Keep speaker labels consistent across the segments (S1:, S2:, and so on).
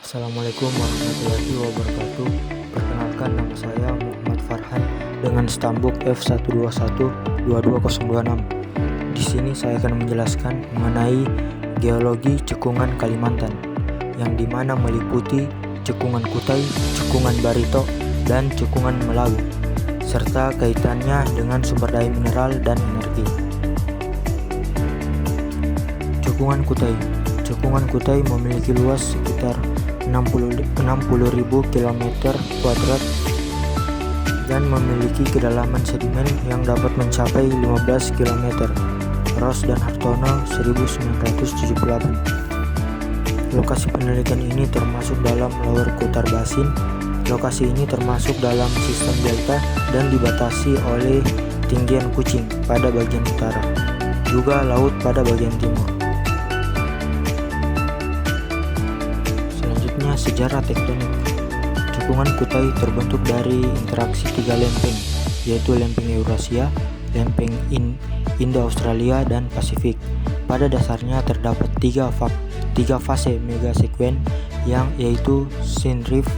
S1: Assalamualaikum warahmatullahi wabarakatuh. Perkenalkan, nama saya Muhammad Farhan dengan stambuk F121-22026. Di sini saya akan menjelaskan mengenai geologi cekungan Kalimantan, yang dimana meliputi cekungan Kutai, cekungan Barito, dan cekungan Melawi, serta kaitannya dengan sumber daya mineral dan energi. Cekungan Kutai. Cekungan Kutai memiliki luas sekitar 60.000 km² dan memiliki kedalaman sedimen yang dapat mencapai 15 km. Ross dan Hartono 1978. Lokasi penelitian ini termasuk dalam Lower Kutar Basin. Lokasi ini termasuk dalam sistem delta dan dibatasi oleh tinggian Kucing pada bagian utara, juga laut pada bagian timur. Sejarah tektonik. Cekungan Kutai terbentuk dari interaksi tiga lempeng, yaitu lempeng Eurasia, lempeng Indo-Australia, dan Pasifik. Pada dasarnya terdapat tiga fase megasekuen, yaitu Shin Rift,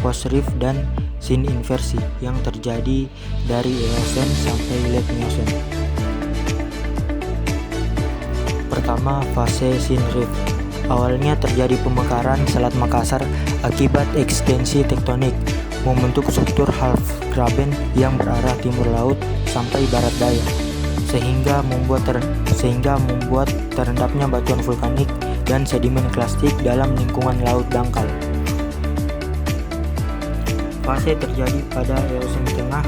S1: Post Rift, dan Shin Inversi yang terjadi dari Eosen sampai Late Miocene. Pertama, fase Shin Rift. Awalnya terjadi pemekaran Selat Makassar akibat ekstensi tektonik, membentuk struktur Halfgraben yang berarah timur laut sampai barat daya, sehingga membuat terendapnya batuan vulkanik dan sedimen klastik dalam lingkungan laut dangkal. Fase terjadi pada Eosen Tengah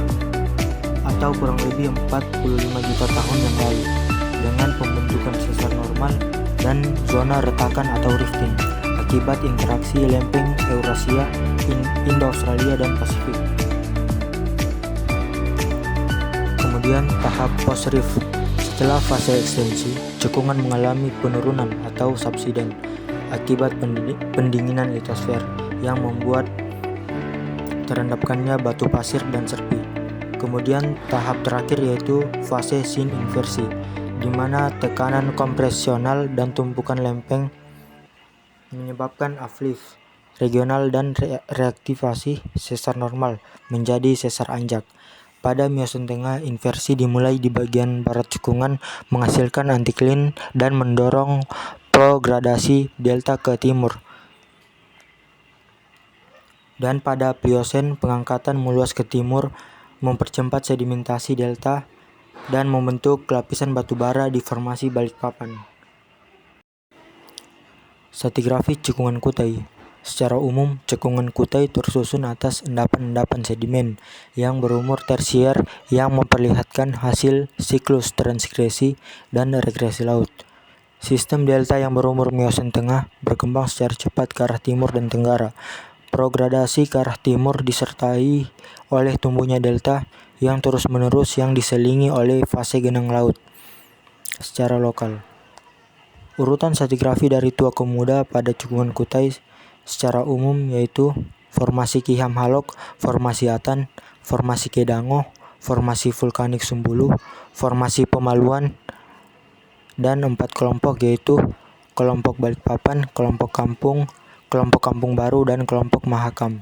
S1: atau kurang lebih 45 juta tahun yang lalu, dengan pembentukan sesar normal dan zona retakan atau rifting akibat interaksi lempeng Eurasia, Indo-Australia, dan Pasifik. Kemudian tahap post rift. Setelah fase ekstensi, cekungan mengalami penurunan atau subsiden akibat pendinginan litosfer yang membuat terendapkannya batu pasir dan serpi. Kemudian tahap terakhir yaitu fase Shin Inversi, di mana tekanan kompresional dan tumpukan lempeng menyebabkan uplift regional dan reaktivasi sesar normal menjadi sesar anjak. Pada Miocene Tengah, inversi dimulai di bagian barat cekungan, menghasilkan antiklin dan mendorong progradasi delta ke timur. Dan pada Pliocene, pengangkatan meluas ke timur, mempercepat sedimentasi delta dan membentuk lapisan batu bara di formasi Balikpapan. Stratigrafi cekungan Kutai. Secara umum, cekungan Kutai tersusun atas endapan-endapan sedimen yang berumur tersier yang memperlihatkan hasil siklus transgresi dan regresi laut. Sistem delta yang berumur Miocene Tengah berkembang secara cepat ke arah timur dan tenggara. Progradasi ke arah timur disertai oleh tumbuhnya delta yang terus-menerus yang diselingi oleh fase genang laut. Secara lokal, urutan stratigrafi dari tua ke muda pada cekungan Kutai secara umum yaitu formasi Kiham Halok, formasi Atan, formasi Kedango, formasi vulkanik Sumbulu, formasi Pemaluan, dan 4 kelompok yaitu kelompok Balikpapan, kelompok Kampung Baru, dan kelompok Mahakam.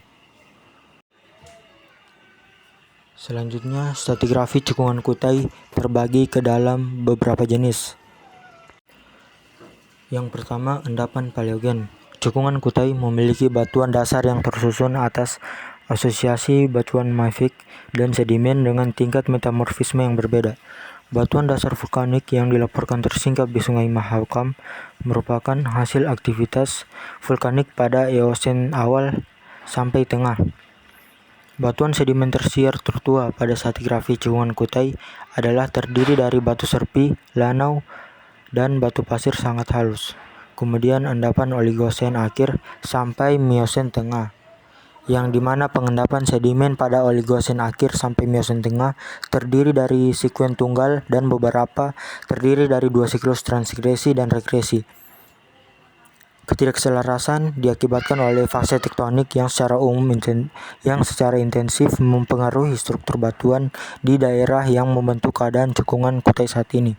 S1: Selanjutnya, stratigrafi cekungan Kutai terbagi ke dalam beberapa jenis. Yang pertama, endapan Paleogen. Cekungan Kutai memiliki batuan dasar yang tersusun atas asosiasi batuan mafic dan sedimen dengan tingkat metamorfisme yang berbeda. Batuan dasar vulkanik yang dilaporkan tersingkap di Sungai Mahakam merupakan hasil aktivitas vulkanik pada Eosen awal sampai tengah. Batuan sedimen tersier tertua pada stratigrafi cekungan Kutai adalah terdiri dari batu serpi, lanau, dan batu pasir sangat halus. Kemudian endapan Oligosen akhir sampai Miocene Tengah, yang dimana pengendapan sedimen pada Oligosen akhir sampai Miocene Tengah terdiri dari sekuen tunggal dan beberapa terdiri dari dua siklus transgresi dan regresi. Ketidakselarasan diakibatkan oleh fase tektonik yang secara intensif mempengaruhi struktur batuan di daerah yang membentuk keadaan cekungan Kutai saat ini.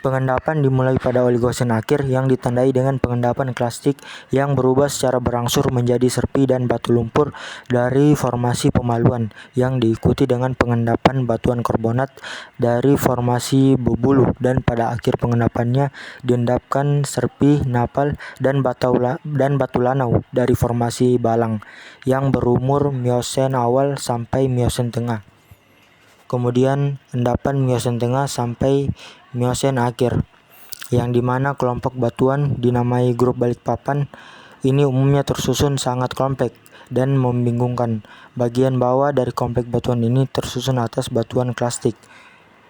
S1: Pengendapan dimulai pada Oligosen akhir yang ditandai dengan pengendapan klasik yang berubah secara berangsur menjadi serpi dan batu lumpur dari formasi pemaluan yang diikuti dengan pengendapan batuan karbonat dari formasi bubulu, dan pada akhir pengendapannya diendapkan serpi, napal, dan batu lanau dari formasi balang yang berumur Miosen awal sampai Miosen tengah. Kemudian endapan Miosen tengah sampai Miosen akhir, yang dimana kelompok batuan dinamai grup Balikpapan ini umumnya tersusun sangat kompleks dan membingungkan. Bagian bawah dari kompleks batuan ini tersusun atas batuan klasik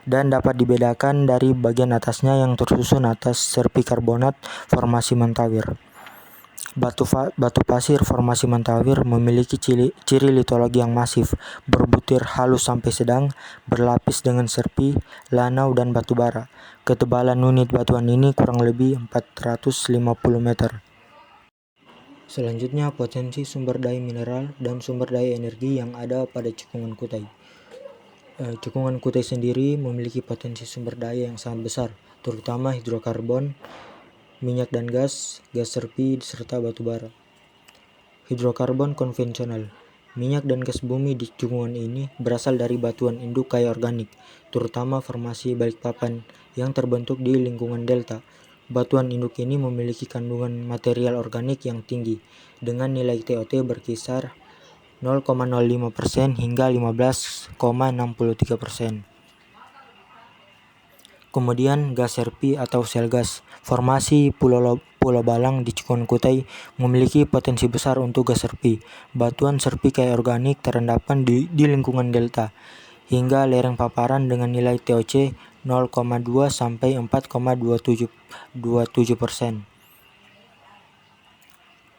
S1: dan dapat dibedakan dari bagian atasnya yang tersusun atas serpi karbonat formasi mentawir. Batu pasir formasi mentawir memiliki ciri litologi yang masif, berbutir halus sampai sedang, berlapis dengan serpi, lanau, dan batu bara. Ketebalan unit batuan ini kurang lebih 450 meter. Selanjutnya, potensi sumber daya mineral dan sumber daya energi yang ada pada Cekungan Kutai. Cekungan Kutai sendiri memiliki potensi sumber daya yang sangat besar, terutama hidrokarbon, minyak dan gas serpi, serta batu bara. Hidrokarbon konvensional. Minyak dan gas bumi di cekungan ini berasal dari batuan induk kaya organik, terutama formasi Balikpapan yang terbentuk di lingkungan delta. Batuan induk ini memiliki kandungan material organik yang tinggi, dengan nilai TOT berkisar 0,05% hingga 15,63%. Kemudian gas serpi atau sel gas. Formasi Pulau Balang di Cekungan Kutai memiliki potensi besar untuk gas serpi. Batuan serpi kaya organik terendapkan di lingkungan delta hingga lereng paparan dengan nilai TOC 0,2 sampai 4,27%.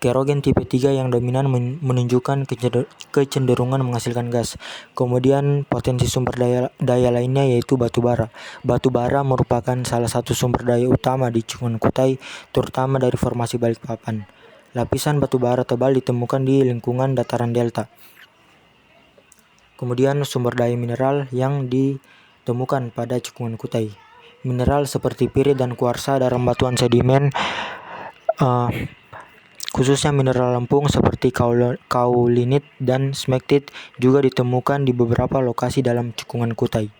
S1: Kerogen tipe 3 yang dominan menunjukkan kecenderungan menghasilkan gas. Kemudian potensi sumber daya lainnya yaitu batu bara. Batu bara merupakan salah satu sumber daya utama di Cekungan Kutai, terutama dari formasi Balikpapan. Lapisan batu bara tebal ditemukan di lingkungan dataran delta. Kemudian sumber daya mineral yang ditemukan pada Cekungan Kutai. Mineral seperti pirit dan kuarsa dalam batuan sedimen, khususnya mineral lempung seperti kaulinit dan smektit juga ditemukan di beberapa lokasi dalam Cekungan Kutai.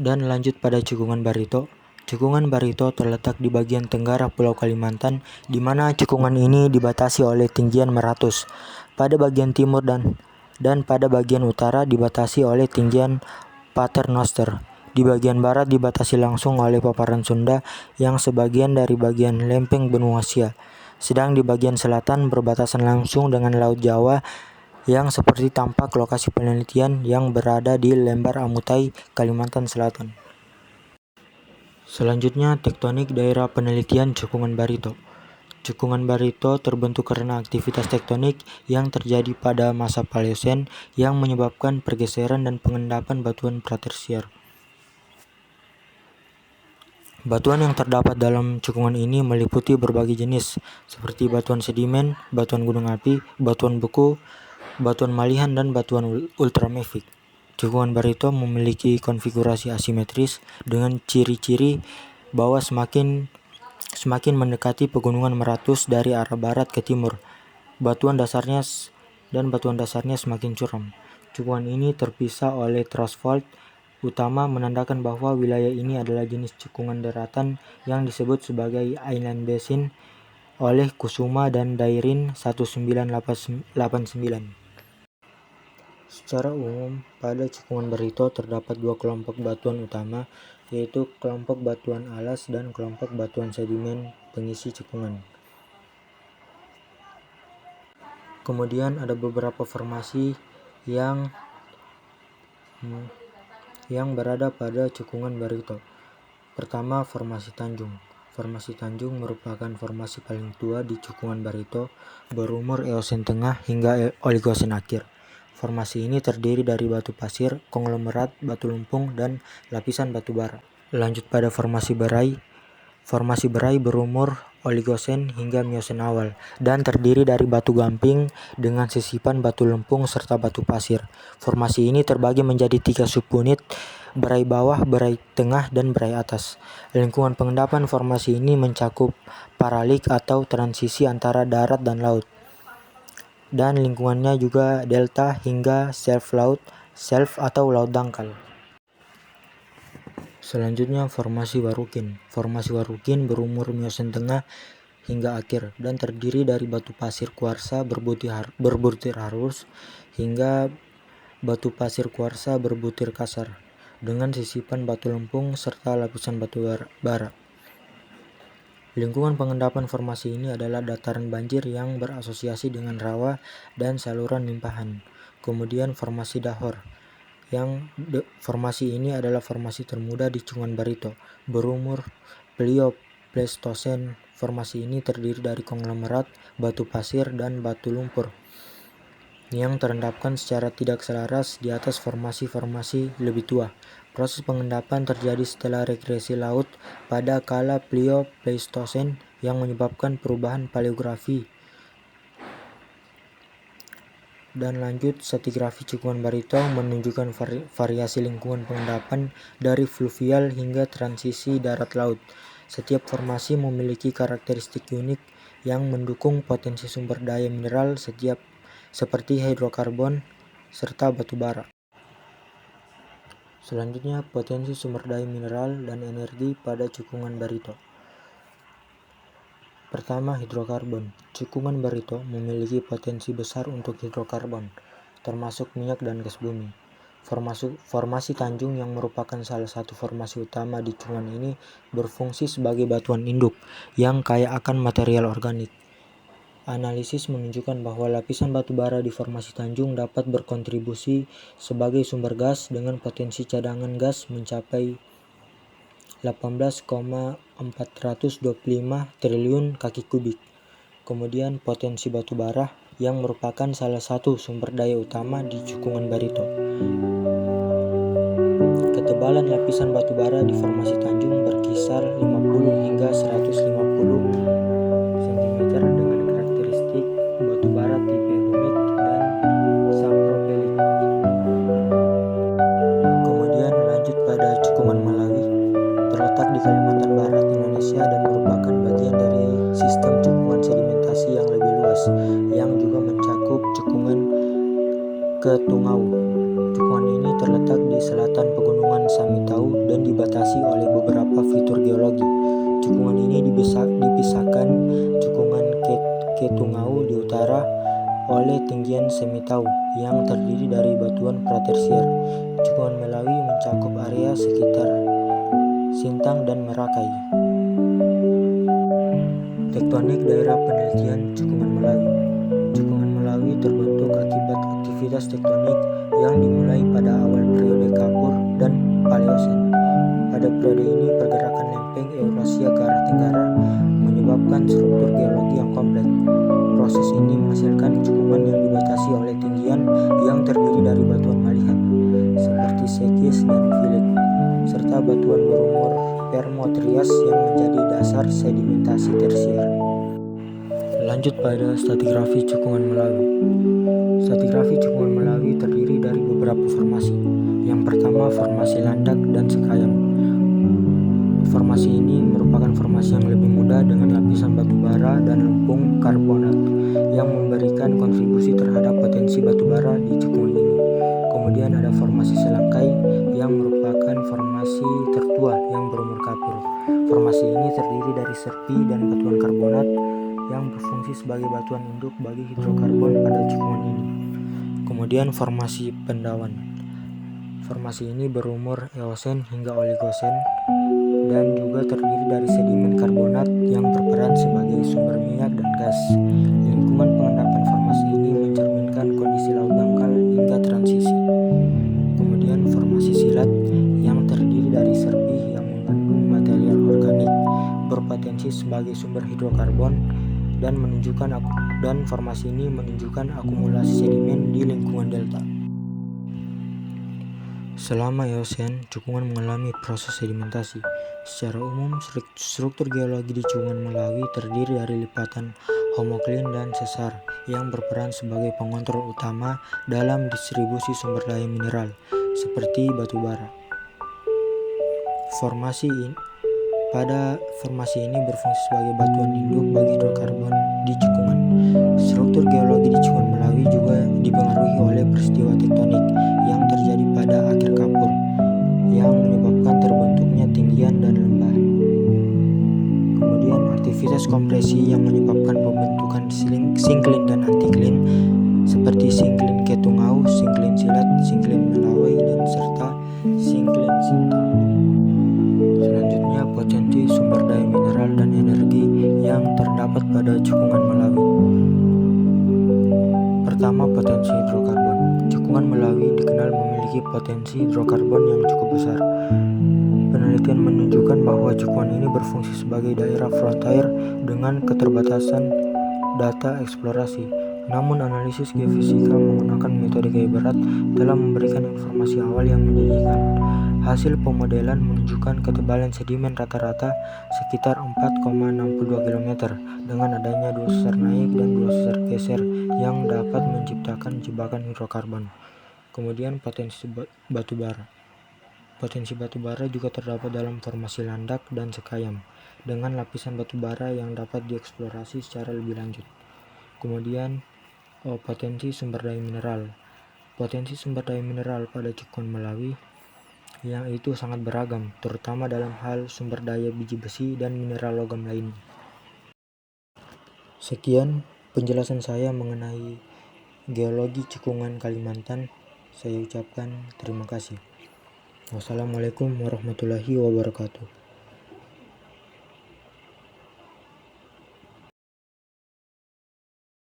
S1: Dan lanjut pada Cekungan Barito. Cekungan Barito terletak di bagian tenggara Pulau Kalimantan, di mana cekungan ini dibatasi oleh tinggian Meratus pada bagian timur dan pada bagian utara dibatasi oleh tinggian Paternoster. Di bagian barat dibatasi langsung oleh paparan Sunda yang sebagian dari bagian lempeng benua Asia, sedang di bagian selatan berbatasan langsung dengan Laut Jawa yang seperti tampak lokasi penelitian yang berada di Lembar Amutai, Kalimantan Selatan. Selanjutnya, tektonik daerah penelitian Cekungan Barito. Cekungan Barito terbentuk karena aktivitas tektonik yang terjadi pada masa Paleosen yang menyebabkan pergeseran dan pengendapan batuan pratersier. Batuan yang terdapat dalam cekungan ini meliputi berbagai jenis, seperti batuan sedimen, batuan gunung api, batuan beku, batuan malihan, dan batuan ultramafic. Cekungan Barito memiliki konfigurasi asimetris dengan ciri-ciri bahwa semakin mendekati pegunungan Meratus dari arah barat ke timur, batuan dasarnya semakin curam. Cekungan ini terpisah oleh thrust fault utama, menandakan bahwa wilayah ini adalah jenis cekungan daratan yang disebut sebagai inland basin oleh Kusuma dan Dairin 1989. Secara umum, pada Cekungan Barito terdapat dua kelompok batuan utama, yaitu kelompok batuan alas dan kelompok batuan sedimen pengisi cekungan. Kemudian ada beberapa formasi yang berada pada Cekungan Barito. Pertama, formasi Tanjung. Formasi Tanjung merupakan formasi paling tua di Cekungan Barito, berumur Eosen tengah hingga Oligosen akhir. Formasi ini terdiri dari batu pasir, konglomerat, batu lempung, dan lapisan batu bara. Lanjut pada formasi Berai. Formasi Berai berumur Oligosen hingga Miosen awal dan terdiri dari batu gamping dengan sisipan batu lempung serta batu pasir. Formasi ini terbagi menjadi 3 subunit berai bawah, berai tengah, dan berai atas. Lingkungan pengendapan formasi ini mencakup paralik atau transisi antara darat dan laut. Dan lingkungannya juga delta hingga shelf atau laut dangkal. Selanjutnya formasi Warukin. Formasi Warukin berumur Miosen tengah hingga akhir dan terdiri dari batu pasir kuarsa berbutir halus hingga batu pasir kuarsa berbutir kasar dengan sisipan batu lempung serta lapisan batu bara. Lingkungan pengendapan formasi ini adalah dataran banjir yang berasosiasi dengan rawa dan saluran limpahan. Kemudian formasi Dahor. Formasi ini adalah formasi termuda di Cekungan Barito, berumur Pliopleistosen. Formasi ini terdiri dari konglomerat batu pasir dan batu lumpur yang terendapkan secara tidak selaras di atas formasi-formasi lebih tua. Proses pengendapan terjadi setelah regresi laut pada kala Pliopleistosen yang menyebabkan perubahan paleografi. Dan lanjut, stratigrafi Cekungan Barito menunjukkan variasi lingkungan pengendapan dari fluvial hingga transisi darat laut. Setiap formasi memiliki karakteristik unik yang mendukung potensi sumber daya mineral seperti hidrokarbon serta batu bara. Selanjutnya, potensi sumber daya mineral dan energi pada Cekungan Barito. Pertama, hidrokarbon. Cekungan Barito memiliki potensi besar untuk hidrokarbon, termasuk minyak dan gas bumi. Formasi Tanjung yang merupakan salah satu formasi utama di cekungan ini berfungsi sebagai batuan induk yang kaya akan material organik. Analisis menunjukkan bahwa lapisan batu bara di formasi Tanjung dapat berkontribusi sebagai sumber gas dengan potensi cadangan gas mencapai 18,425 triliun kaki kubik. Kemudian potensi batu bara yang merupakan salah satu sumber daya utama di Cekungan Barito. Ketebalan lapisan batu bara di formasi Tanjung berkisar 50 hingga 150 cm dengan karakteristik batu bara tipe humid dan sapropelik. Kemudian lanjut pada Cekungan Malawi, terletak di Kalimantan Barat, Indonesia dan merupakan bagian dari sistem cekungan sedimentasi yang lebih luas yang juga mencakup Cekungan Ketungau. Cekungan ini terletak di selatan pegunungan Samitau dan dibatasi oleh beberapa fitur geologi. Cekungan ini dipisahkan Cekungan Ketungau di utara oleh tinggian Semitau yang terdiri dari batuan pratersier. Cekungan Melawi mencakup area sekitar Sintang dan Merakai. Tektonik daerah penelitian Cekungan Melawi. Cekungan Melawi terbentuk akibat aktivitas tektonik yang dimulai pada awal periode Kapur dan Paleosen. Pada periode ini, pergerakan lempeng Eurasia ke arah tenggara menyebabkan struktur geologi yang kompleks. Proses ini menghasilkan cekungan yang dibatasi oleh tinggian yang terdiri dari batuan malihan seperti sekis dan filit, serta batuan berumur Permo-Trias yang menjadi dasar sedimentasi tersier. Lanjut pada stratigrafi Cekungan Melawi. Stratigrafi Cekungan Melawi terdiri dari beberapa formasi. Yang pertama, formasi Landak dan Sekayam. Formasi ini merupakan formasi yang lebih muda dengan lapisan batu bara dan lempung karbonat yang memberikan kontribusi terhadap potensi batu bara di cekungan ini. Kemudian ada formasi Selangkai yang merupakan formasi tertua yang berumur kapur. Formasi ini terdiri dari serpi dan batuan karbonat yang berfungsi sebagai batuan induk bagi hidrokarbon pada cekungan ini. Kemudian formasi Pendawan. Formasi ini berumur Eosen hingga Oligosen dan juga terdiri dari sedimen karbonat yang berperan sebagai sumber minyak dan gas. Lingkungan pengendapan formasi ini mencerminkan kondisi laut dangkal hingga transisi. Kemudian formasi Silat yang terdiri dari serpi yang mengandung material organik berpotensi sebagai sumber hidrokarbon dan formasi ini menunjukkan akumulasi sedimen di lingkungan delta. Selama Eosen, cekungan mengalami proses sedimentasi. Secara umum, struktur geologi di Cekungan Melawi terdiri dari lipatan homoklin dan sesar yang berperan sebagai pengontrol utama dalam distribusi sumber daya mineral seperti batu bara. Pada formasi ini berfungsi sebagai batuan induk bagi hidrokarbon di cekungan. Struktur geologi di cekungan Melawi juga dipengaruhi oleh peristiwa tektonik yang terjadi pada akhir Kapur yang menyebabkan terbentuknya tinggian dan lembah. Kemudian aktivitas kompresi yang menyebabkan pembentukan sinklin dan antiklin seperti sinklin Ketungau, sinklin Silat, sinklin Melawai, dan serta sinklin Sintang. Selanjutnya, potensi sumber daya mineral dan energi yang terdapat pada cekungan Melawi. Pertama, potensi hidrokarbon. Cekungan Melawi dikenal memiliki potensi hidrokarbon yang cukup besar. Penelitian menunjukkan bahwa cekungan ini berfungsi sebagai daerah frontier dengan keterbatasan data eksplorasi. Namun analisis geofisika menggunakan metode gaya barat telah memberikan informasi awal yang menjanjikan. Hasil pemodelan menunjukkan ketebalan sedimen rata-rata sekitar 4,62 km dengan adanya dua sesar naik dan dua sesar geser yang dapat menciptakan jebakan hidrokarbon. Kemudian potensi batu bara. Potensi batu bara juga terdapat dalam formasi landak dan sekayam dengan lapisan batu bara yang dapat dieksplorasi secara lebih lanjut. Kemudian potensi sumber daya mineral. Potensi sumber daya mineral pada cekungan Melawi yang itu sangat beragam, terutama dalam hal sumber daya biji besi dan mineral logam lainnya. Sekian penjelasan saya mengenai geologi cekungan Kalimantan. Saya ucapkan terima kasih. Wassalamualaikum warahmatullahi wabarakatuh.